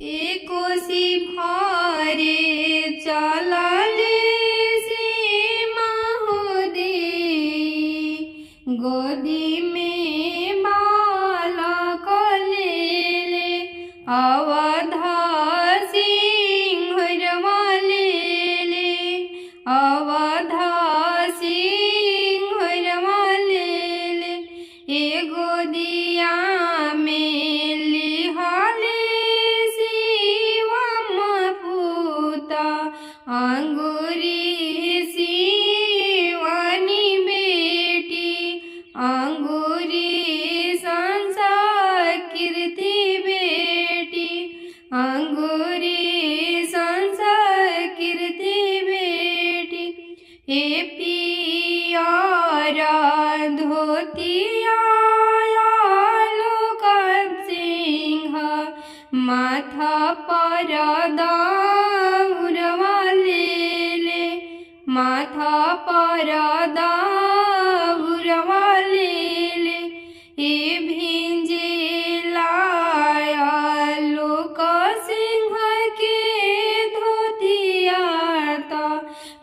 एकोसी भारे चलले सीमा हो दे, गोदी में बालक लेले अवध सिंहरवा लेले, अवध सिंहरवा लेले। ए गोदिया में लिहाले अंगूरी सिवानी बेटी, अंगूरी संस्कृति बेटी, अंगूरी संस्कृति बेटी। हे पियारा धोतिया लोक सिंह, माथा पर दौरवा लेले, माथा पर दौरवा लेले। ए भिंजे लाया लोक सिंह के धोतिया ता,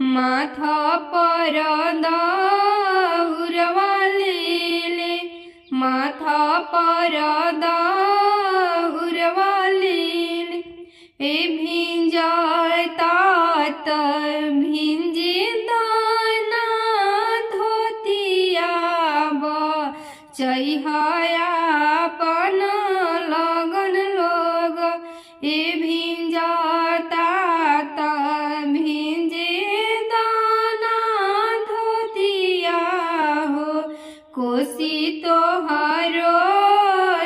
माथा पर दौरवा लेले, माथा पर दौरवा लेले। ए भिंजाता भिंजे दाना धोतिया बचैया पन लगन लोग। ए भिंजाता भिंजे दाना धोतिया हो, कोसी तोहारो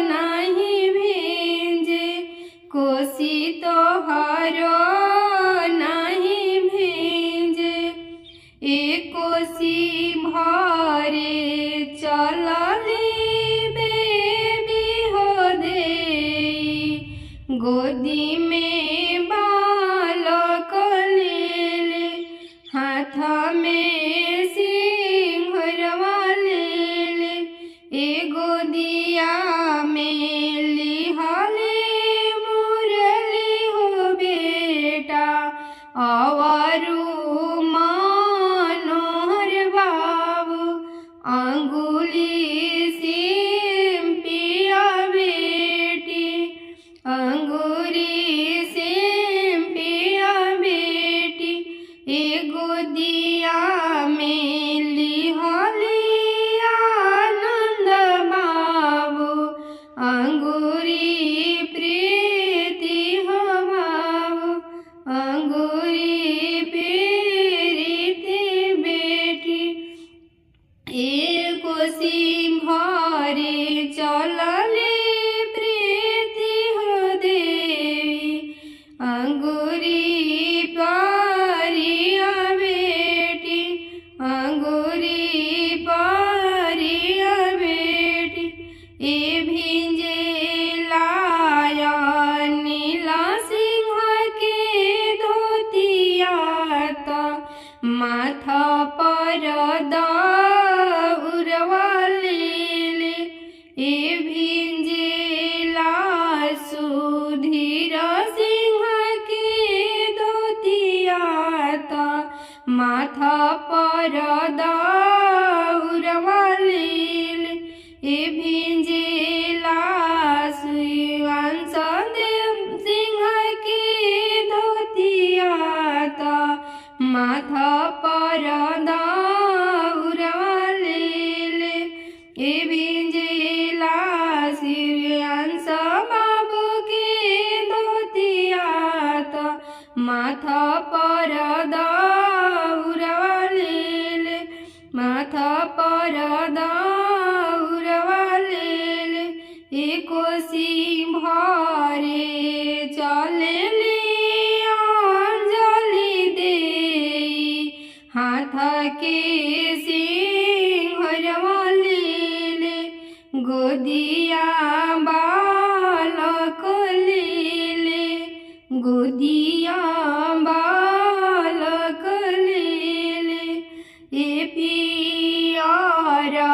नहीं भिंजे, कोसी तोहारो नहीं भिंजे। ए कोसी भारे चलले बेबी हो दे, गोदी में बालक लेले, हाथ में सिंहरवा लेले। ए गोदिया में लिहाले मुरली हो बेटा, अवरु मनोहर बाबू, अंगुली सिंपिया बेटी, अंगुरी सिंपिया बेटी। ए गोदिया में लिहाले आनंद बाबू, अंगुरी प्रीति हो बाबू, अंगुरी प्रीति बेटी। ए कोसी भारे चलले प्रीति हो देवी, अंगुरी पारिया बेटी, अंगुरी पारिया बेटी। ए भिंजे लाया नीला सिंह के धोतिया ता, माथा पर दौरवा लेले। ए भिंजे ला सुधीर सिंह के धोतिया ता, माथा पर दौरवा लेले। ए भिंजे ला शिवांश देव सिंह के धोतिया ता, माथा पर दौरवा लेले। ए भिंजे ला शिवांश बाबू के धोतिया ता, माथा पर दौरवा लेले, माथा पर दौरवा लेले। ए कोसी भारे चलले अंजलि दे, हाथ के सिंहरवा लेले, गोदिया बालक लेले, गोदिया बालक लेले। ए पियारा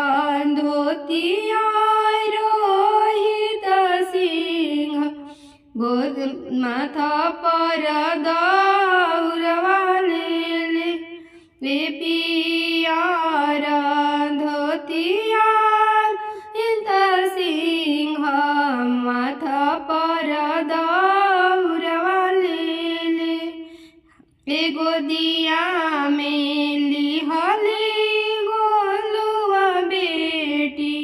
धोतिया रोहित सिंह, गो माथा पर दौरवा ले रे पियर धोतिया सिंह माथा पर दौरवा ले गोदिया में लिहली गोलुआ बेटी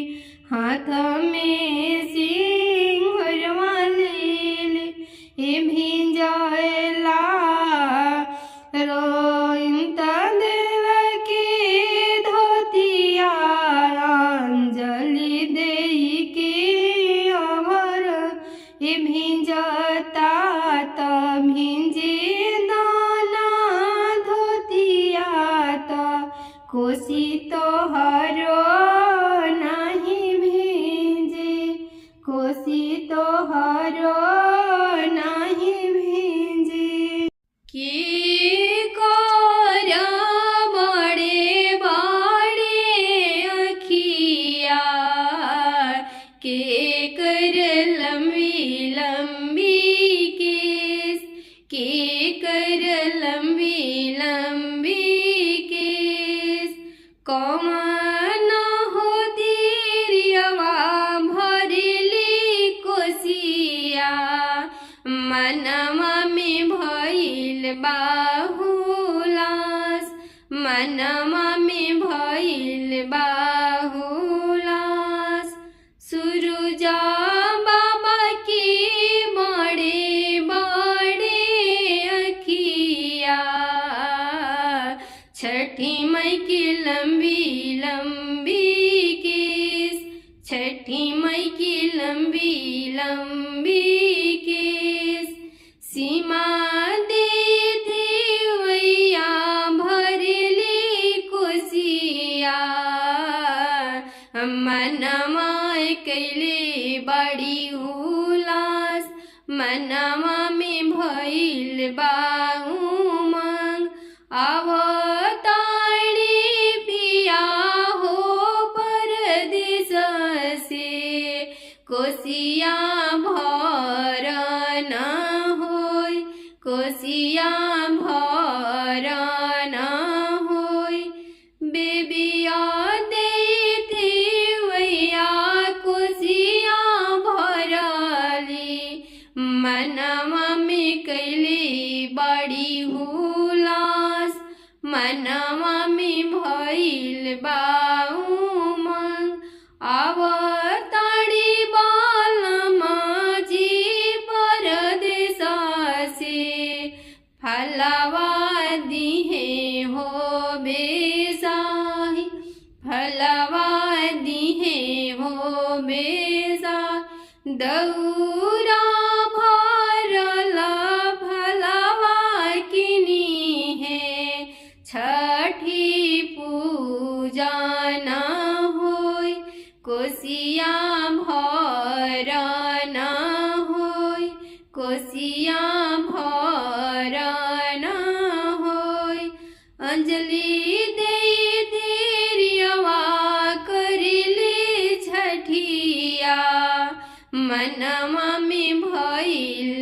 हाथ में सिंहरवा ले भिंजला रोइंत देव के धोतिया अंजलि दे के अमर भिंजता त भिंजे दाना धोतिया त कोसी तोहरो नहीं भिंजे कोसी तोहरो नहीं भिंजे की कोरा बड़े बड़े अखिया के कर लंबी लंबी केस के कर लंबी लंबी केस कौन हो दीरियवा भरली कोसिया मनवा में भइल बाहुलास मनवा में भइल बाहुलास सुरुजा बाबा के बड़े बड़े अखिया छठी मई की लंबी लंबी केस छठी मई की लंबी लंबी केस सीमा दे देवैया भरली कोसिया मनवा कैले बड़ी उलास मनवा में भइल बाउमंग अवतारी पिया हो परदेस से कोसिया भर न होय कोसिया भर न होय बेबिया देते वैया कोसिया भरली मनवा में कैले बड़ी हुलास मनवा में भइल बाउमंग अवतारी बालमा जी परदेस से फलवा दिहे हो बेसाही फलवा दिहे हो बेसा दौरा भरल फलवा किनी है छठी पूजा न होय कोसिया भर न होय कोसिया भर न होय अंजलि दे देरियवा करिले छठिया मनवा में भइल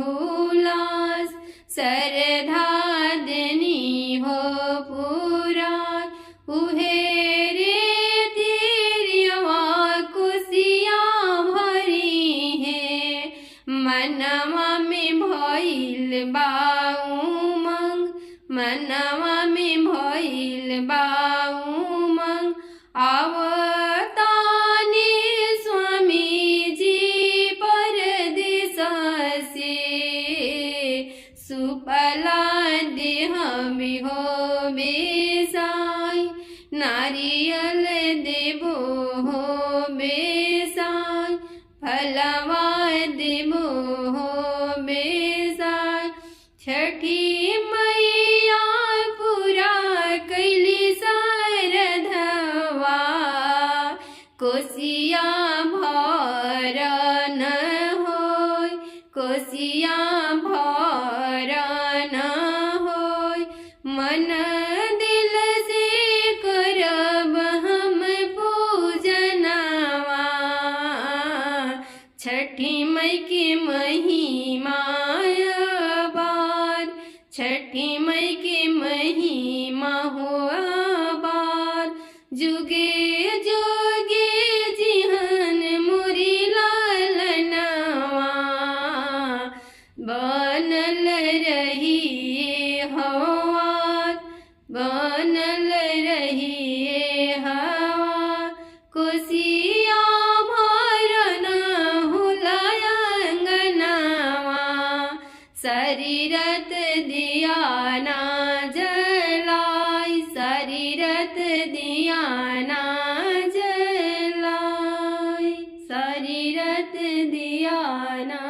बाहुलास सरधा देनी हो पूरा उहे रे देरियवा कोसिया भरी है मनवा में भइल बाउमंग मनवा में भइल बाउमंग आवतानी स्वामी जी परदेस से सुपला देह में हो बेसाई नारियल देबो हो बेसाई फलवा देबो हो बेसाई छठी मैया पूरा कैली सरधवा कोसिया भर न होय कोसिया भर न होय मन दिल से करब हम पूजनवा छठी मई के मही महिमा अपार, छठी मई के महिमा हो अपार। जुगे जुगे जिहन मुरी लालनवा, बनल रहिए हवा, बनल रहिए हवा। कोसिया भरन हुलाय अंगनवा, शरीरत दिया ना जलाई, शरीरत दिया ना जलाई, शरीरत दिया ना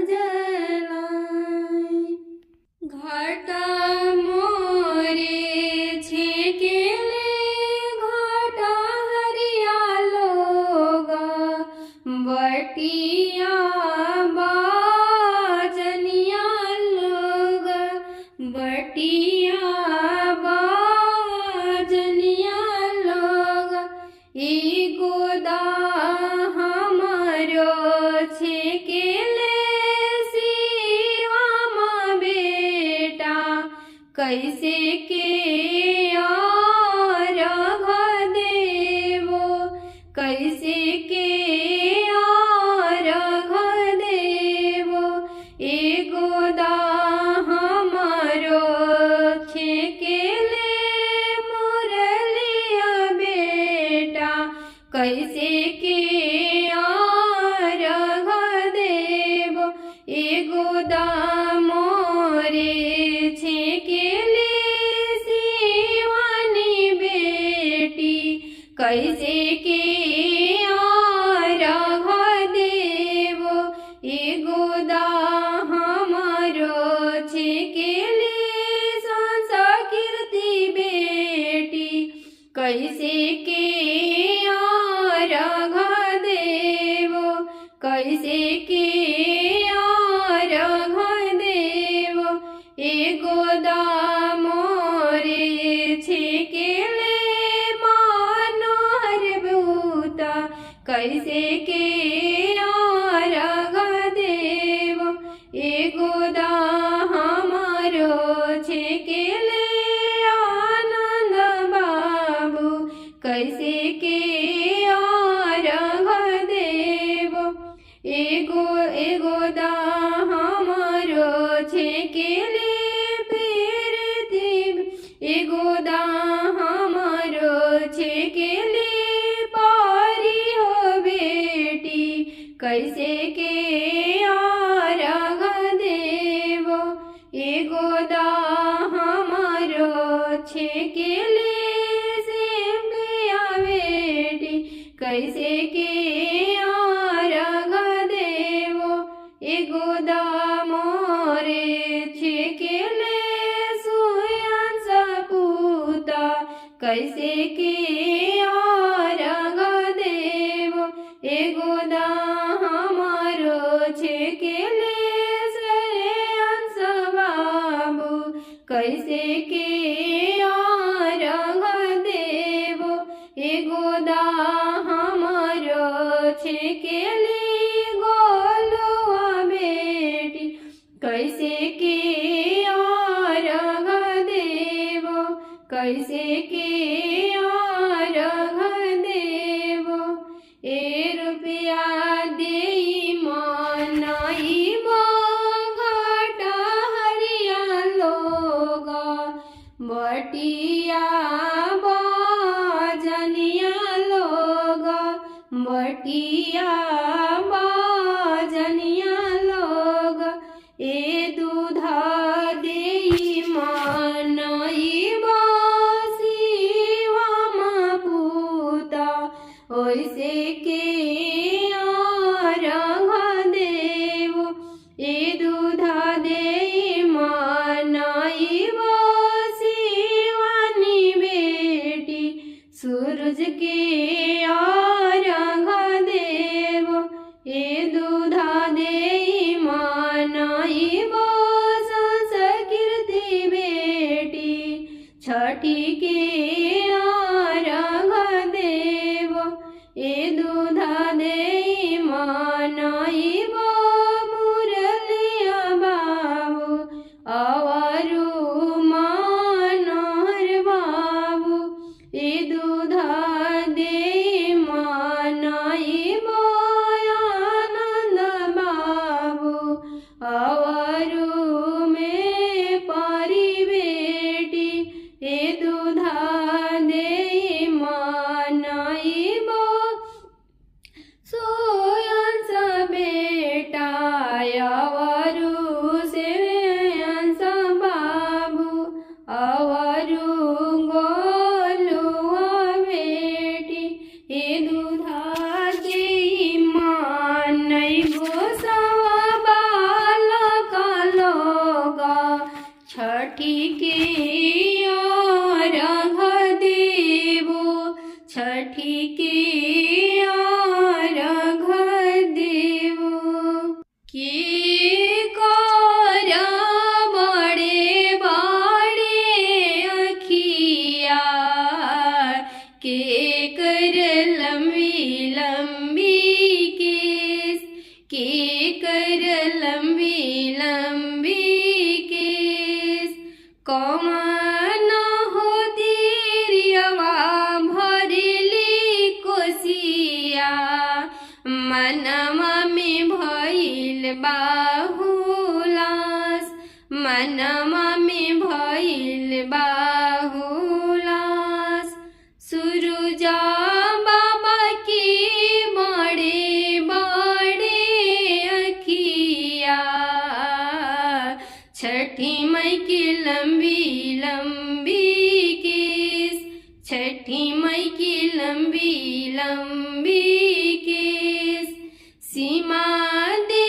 जलाई। घाटा मोरे छेकेले घाटा हरिया लोगा, बटिया बाजनिया लोगा, बटिया बाजनिया लोगा। गोदा हमारो छेकेले शिवा बेटा, कैसे के अर्घ देवो, कैसे के अर्घ देवो। गोदा हमारो छेकेले मुरलिया बेटा, कैसे के अर्घ देवो। गोदा मोरे छेकेले शिवानी बेटी, कैसे के अर्घ देवो। गोदा हमारो छेकेले संस्कृति बेटी, कैसे के अर्घ देवो, कैसे के अर्घ देवो। गोदा मोरे छेकेले मनोहर बूता, कैसे के अर्घ देवो। गोदा हमारो छेकेले आनंद बाबू, कैसे के अर्घ देवो। गोदा हमारो छेकेले प्रीति, गोदा हमारो छेकेले पारी हो बेटी, कैसे के अर्घ देवो। गोदा हमारो छेकेले सिंबिया बेटी, कैसे के अर्घ देवो। गोदा मोरे छेकेले सुयन सपूता, कैसे के अर्घ देवो। गोदा हमारो छेकेले श्रेयन बाबू, कैसे के अर्घ देवो। गोदा हमारो छेकेले गोलुआ बेटी, कैसे के अर्घ देवो, कैसे के अर्घ देवो। रुपया देई मनाई घाटा हरिया लोगा, बटिया बाजनिया लोगा, बटिया बाजनिया लोगा। दूधा देई मनाई शिवा पूता, ओइसे के अर्घ देवो। दूधा देई मनाई शिवानी बेटी, सूरज के अर्घ देवो। दूधा देई मनाई संस्कृति बेटी, छठी के अर्घ देवो। दूधा देई मनाई मुरली छठी के अर्घ देवो, छठी के अर्घ देवो। के कर बड़े बड़े अखिया, के कर लंबी लंबी केस, के कर लंबी लंबी केस। कौन हो तिरियवा भरली कोसिया, मनवा में भइल बाहुलास, मनवा में भइल बाहुलास। सुरुजा बाबा की बड़े बड़े अखिया, छठी मई की लंबी लंबी केस, छठी मई की लंबी लंबी केस। सीमा दे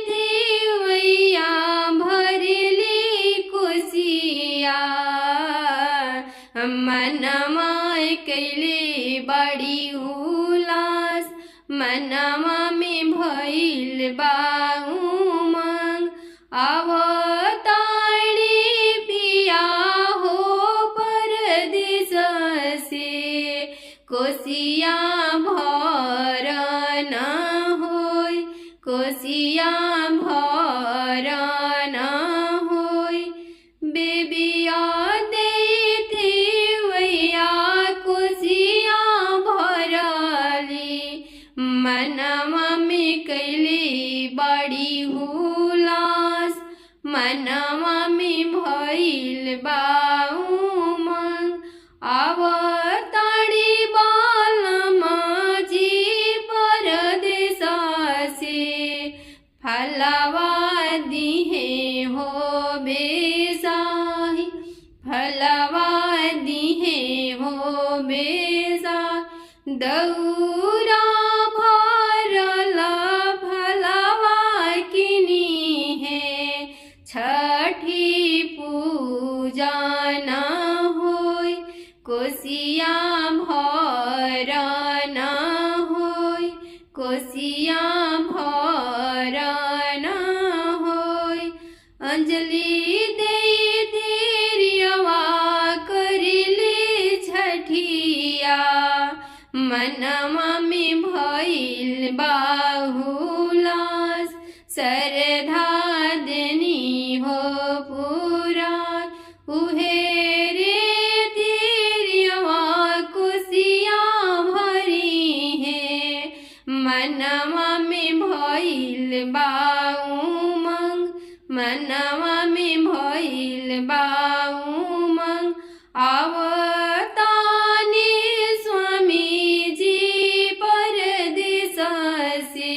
देवैया भरली कोसिया, मनवा कैले बड़ी उलास, मनवा में भइल बा उमंग। आवताड़ी पिया हो परदेस से, कोसिया भर न होय, कोसिया भर न होय। बेबिया देते वैया कोसिया भरली, मनवा में कैले बड़ी हुलास, मनवा में भइल बा उमंग। आवताड़ी बालमा जी परदेस से, फलवा दिहे हो बेसाही, फलवा दिहे हो बेसा। दौरा भरला फलवा किनी है, छठी पूजा न होय, कोसिया भर न होय, कोसिया भर न होय। अंजलि दे देरियवा करले छठिया, मनवा में भइल बाहुलास। सरधा देनी हो पूरा, उहे रे देरियवा कोसिया भरी है, मनवा में भइल बा उमंग, मनवा में भइल बा उमंग। आवतानी स्वामी जी परदेस से,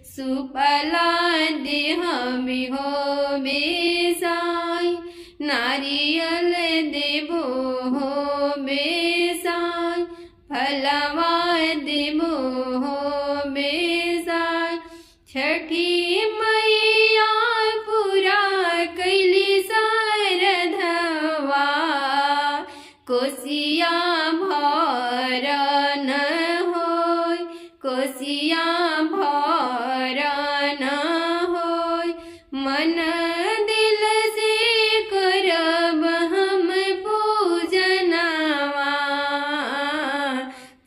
सुपला देह में हो बेसाई, नारियल देबो हो बेसाई, फलवा देबो हो बेसाई। छठी मैया पूरा कैली सरधवा, कोसिया भर न होय, कोसिया भर न होय। मन दिल से करब हम पूजनवा,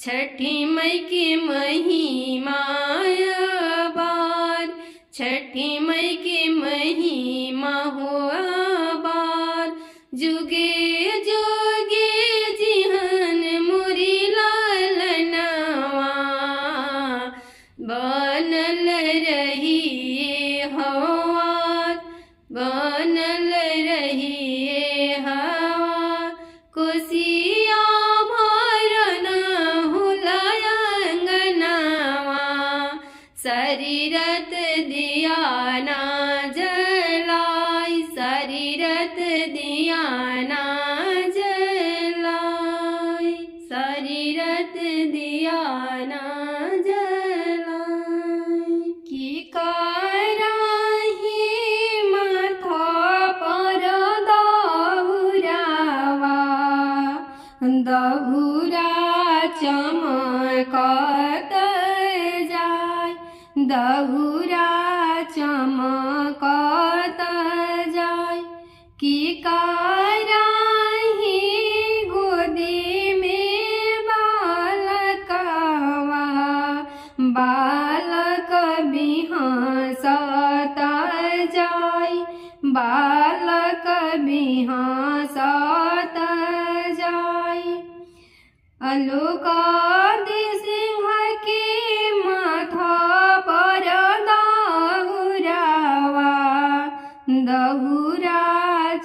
छठी मई की महिमा अपार, छठी मई की महिमा हो अपार। जुगे जुगे जिहन मुरी लालनवा, बनल रहिए हवा, बनल रहिए हवा। कोसिया भर न हुलाय अंगनवा, शरीरत दिया ना जलाई, शरीरत दिया ना बालक बिहासत जाय। अलूकादि सिंह के माथा पर दहुरावा, दहुरा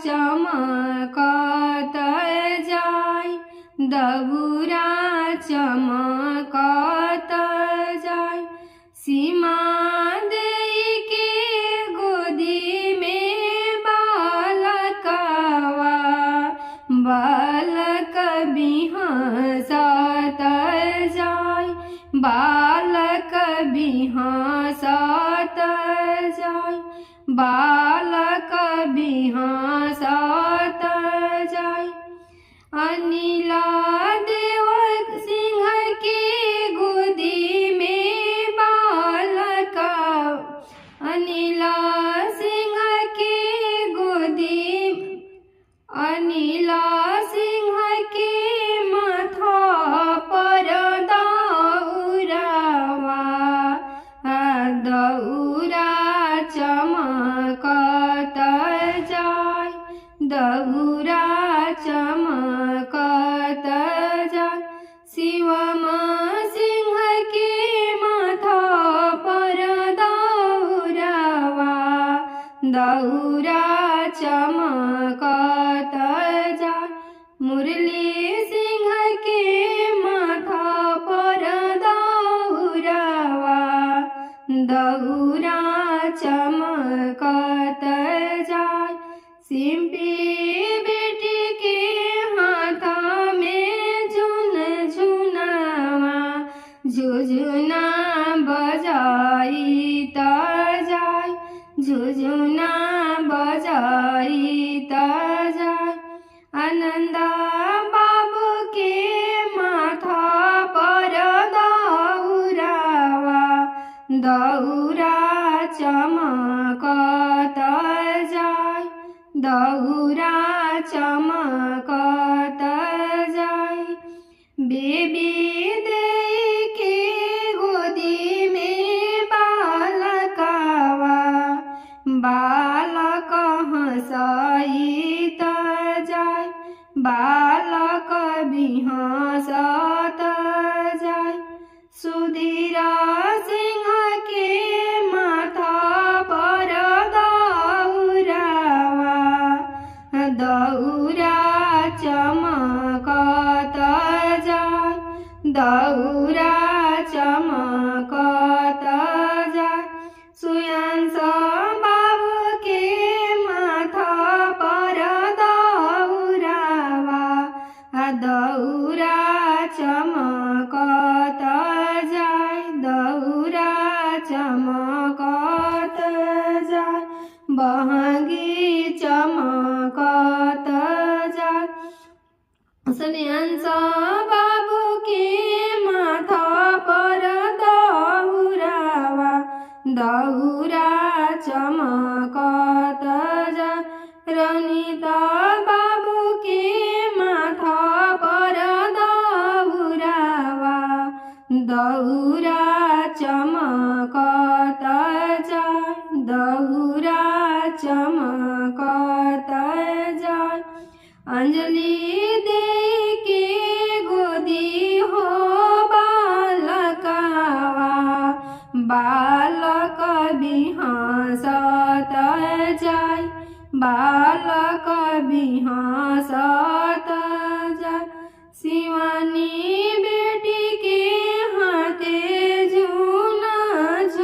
चमकत जाय, दहुरा चमकत जाय। सीमा देई के गोदी में बालकवा, बालक बिहासत जाय, बालक बिहासत जाय, बालक बिहासत जाय। अनिला देव सिंह के गोदी में बालक, अनिला सिंह के गोदी, अनिला सिंह के माथा पर दहुरावा, दहुरा चमकत जाय, दहुरा चमकत जाय। शिवम सिंह के माथा पर दहुरावा, दहुरा चमकत जाय। मुरली सिंह के माथा पर दहुरावा, दहुरा चमकत जाय। सिंपी बेटी के हाथ में झुनझुनावा, झुझुना बजाइत जाय, झुझुना बजाइत जाय। आनंद बाबू के माथा पर दहुरावा, दहुरा चमकत जाय, दहुरा चमकत जाय। बेबी देई के गोदी में बालकवा, बालक हंसाइत जाय, बालक बिहासत जाय। सुधीरा सिंह के माथा पर दहुरावा, दहुरा चमकत जाय, दहुरा चमकत जाय। सुयंस बाबू के माथा पर दहुरावा, दहुरा चमकत जाय, दहुरा चमकत जाय, बहंगी चमकत जाय। सुयंस बाबू के माथा पर दहुरावा, दहुरा चमकत जाय। रनिता बाबू के माथा पर दहुरावा, दहुरा चमकत जाय, दहुरा चमकत जाय। अंजलि देई के गोदी हो बालकवा, बालक बिहासत जाय, बालक बिहासत जाय। शिवानी बेटी के हाथे झुनझुनावा,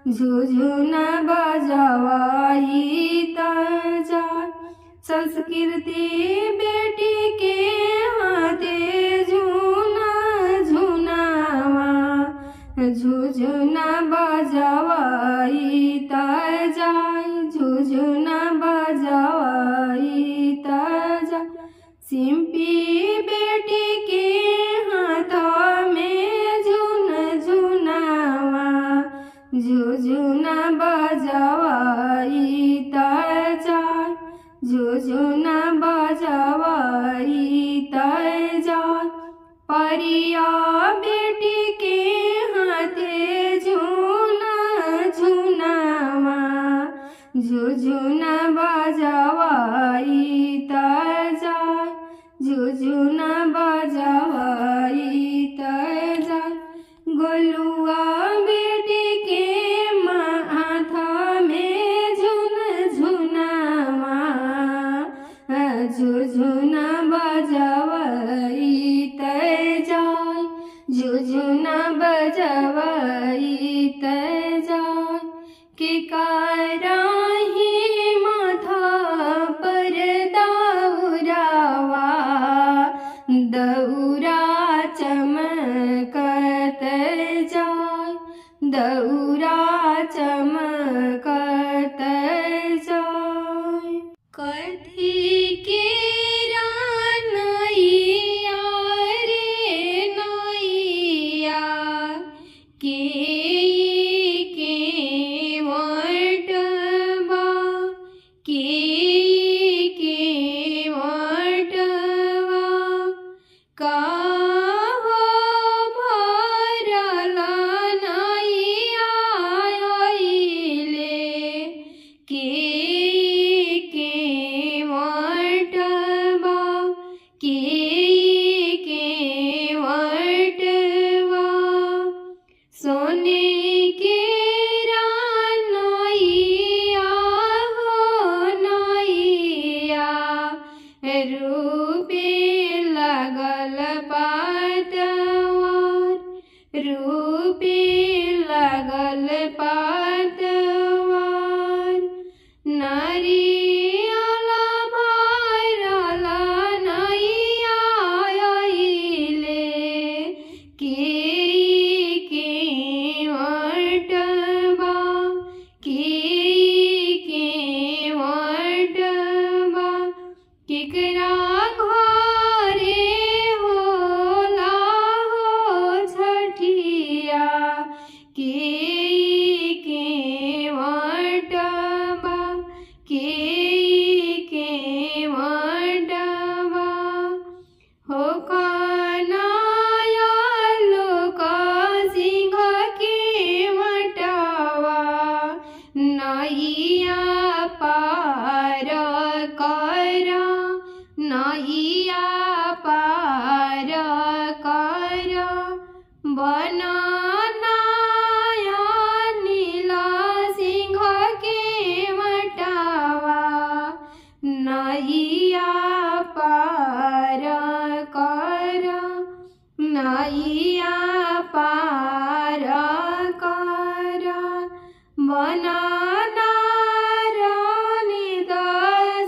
झुझुना बजाइत जाय। संस्कृति बेटी के हाथे झुनझुनावा, झुझुना बजाइत जाय, झुझुना बजाइत जाय। सिंपी बेटी के हाथ में झुनझुनावा, झुझुना बजाइत जाय, झुझुना बजाइत जाय। परिया बेटी के हाथे झुनझुनावा, झु झुझुना बजावाई त जाय झुझुना बजावाई त जाय गोलुआ बेटी के माथा में झुनझुनावा झुझुना बजावाई त जाय झुझुना बजावाई त जाय के कराही माथा पर दौरावा दौरा चमकत जाय दौरा चमकत जाय कथी के नैया रे नैया के वटवा के वटवा का भरल नैया अइले के वटवा के वटवा सोने के नैया हो नैया रूपे लगल पातवार रूपे लगल पातवार नारियल भरल नैया अइले के वटवा के वटवा केकरा घरे होला हो छठिया के वटवा के वटवा हो कनाया लोक सिंह के वटवा नैया पार कर नैया पार कर बनाना नील सिंह के वटवा नैया पार कर नैया पार कर बनाना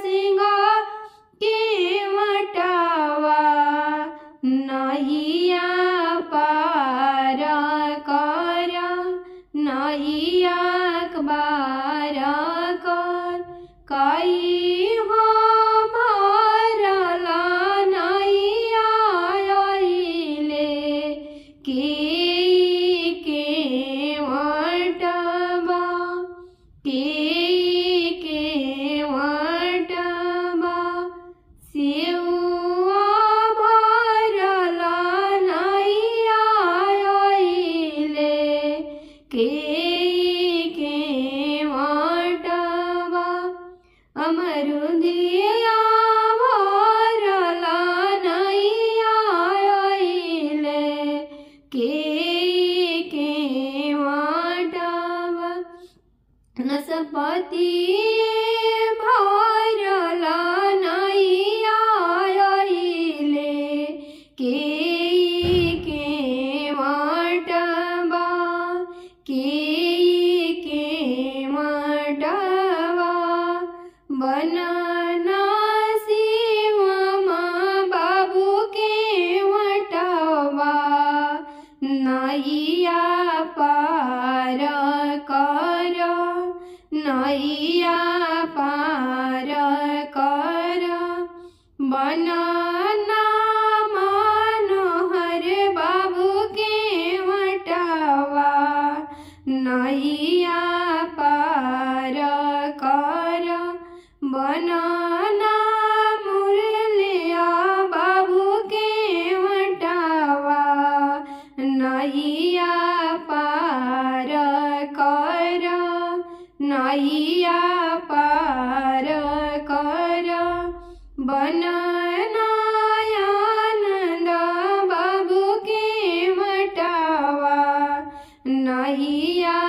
सिंह के वटवा नैया पार कर नैया पार कर कई हो भरल नैया अइले के वटवा के वटवा सेउआ भरल नैया अइले के वटवा अमरुदिया भरल नैया अइले के वटवा नसपति भरल नैया अइले के वटवा के वटवा बनाना शिवमा बाबू के वटवा नैया पार कर नैया पार कर बनाना मनोहर बाबू के वटवा नैया पार कर बनाना मुरलिया बाबू के वटवा नैया पार कर नैया पार कर बननायानंद बाबू के वटावा नैया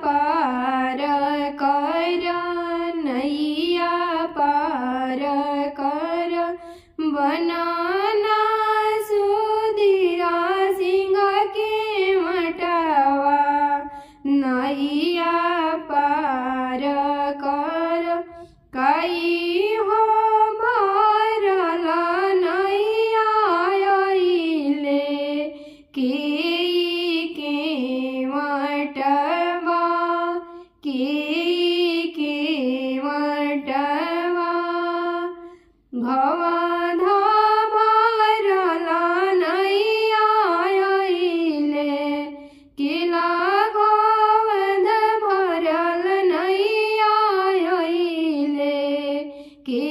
पार कर नैया पार कर बनाना सुधीरा सिंह के वटावा नैया पार कर कई हो भरल नैया अइले के वटवा के वटवा घवध भरल नैया अइले किला घवध भरल नैया अइले के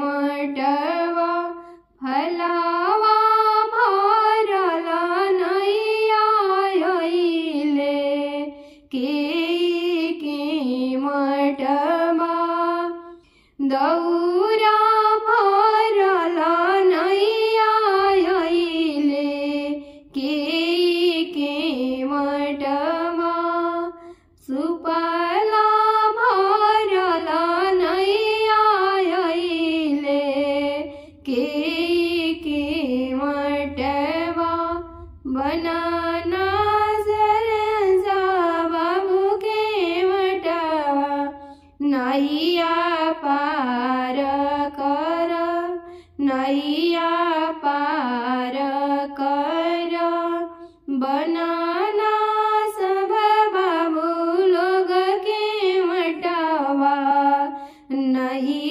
वटवा फलावा भरल नैया अइले के वटवा दौरा भरल नैया अइले के वटवा सुपला भरल नैया अइले के वटवा बनाना सरसा बाबू के वटवा नैया पार कर नैया पार कर बनाना सब बाबू लोग के वटवा नहीं